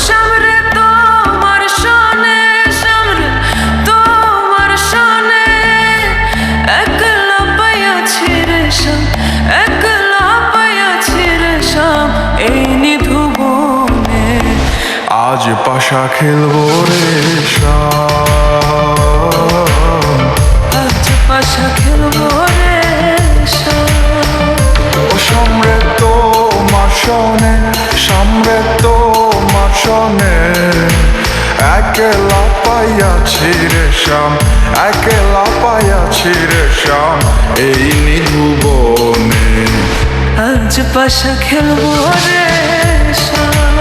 সামরে তোমার শোনে, সামরে তোমার শোনে, একলা পাইয়াছি রে শাম, একলা পাইয়াছি রে শাম এই নিধু বনে। আজ পাশা খেলবো রে শাম, আজ পাশা খেলবো রে শাম। ও সামরে তোমার শোনে, সামরে তোমার শোনে, একলা পাইয়াছি রে শাম, একলা পাইয়াছি রে শাম এই নিধু বনে। আজ পাশা খেলবো রে শাম,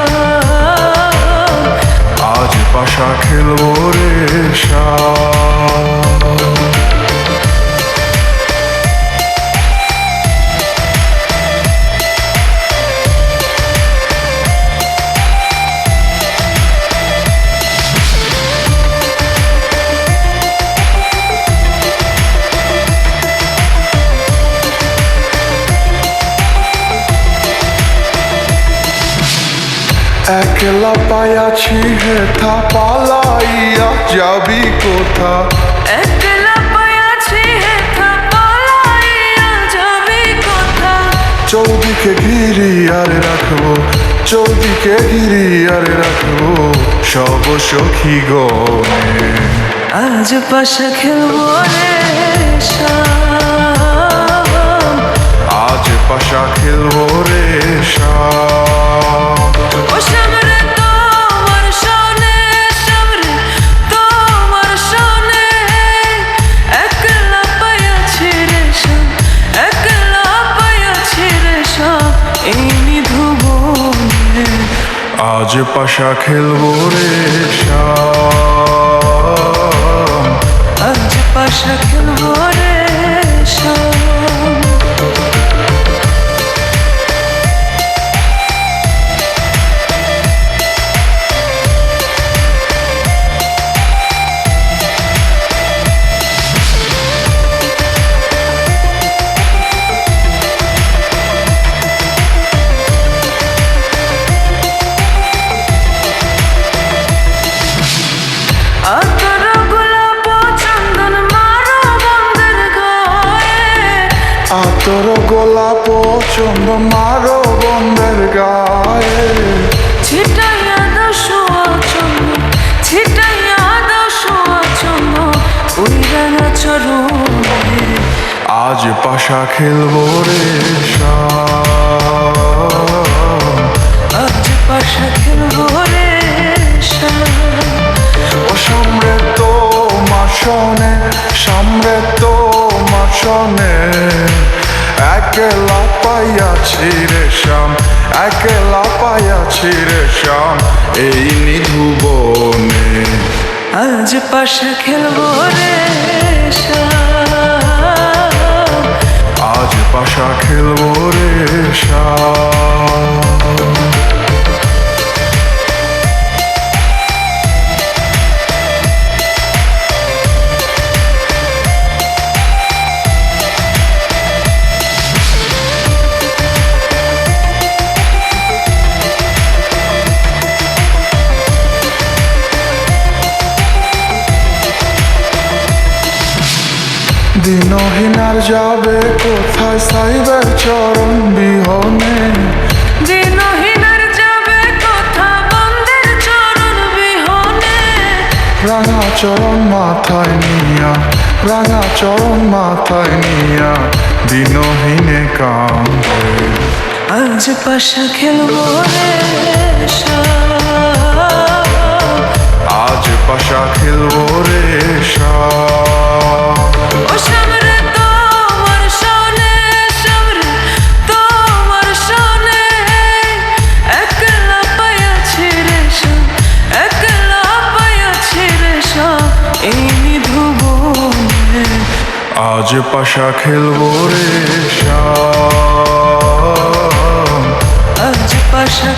আজ পাশা খেলবো রে শাম। একলা পাইয়াছি হেথা, পালাইয়া যাবি কোথা? একলা পাইয়াছি হেথা, পালাইয়া যাবি কোথা? চৌদিকে ঘিরি আর রাখবো, চৌদিকে ঘিরি আর রাখবো সব সখী গণে। আজ পাশা খেলবো রে শাম, আজ পাশা খেলবো রে শাম। ও সামরে তোমার শোনে, সামরে তোমার শোনে, একলা পাইয়াছি রে শাম, একলা পাইয়াছি রে শাম এই নিধু বনে। আজ পাশা খেলবো রে শাম, আজ পাশা খেলবো রে শাম। আতর গোলাপ চন্দন মারো বন্ধের গায়ে, আতর গোলাপ চন্দন মারো বন্ধের গায়ে। ছিটাইয়া দাও সোয়া চন্দন, ছিটাইয়া দাও সোয়া চন্দন ওই রাঙা চরণে। আজ পাশা খেলবো রে শাম, আজ পাশা খেলবো রে শাম, ও সামরে তোমার শোনে, সামরে তোমার শোনে, একলা পাইয়াছি রে শাম, একলা পাইয়াছি রে শাম এই নিধু বনে। আজ পাশা খেলবো রে শাম, আজ পাশা খেলবো রে শাম। দিনহীনার যাবে কোথায় সাইবার চরণ বিহনে? দিনহীনার যাবে কোথা বন্ধের চরণ বিহনে? রাঙা চরণ মাথায় নিয়া, রাঙা চরণ মাথায় নিয়া দিনহীনে কাঁদে। আজ পাশা খেলবো রে শাম, আজ পাশা খেলবো রে শাম, ও সামরে তোমার শোনে, সামরে তোমার শোনে, একলা পাইয়াছি রে শাম, একলা পাইয়াছি রে শাম এই নিধু বনে। আজ পাশা খেলবো রে শাম, আজ পাশা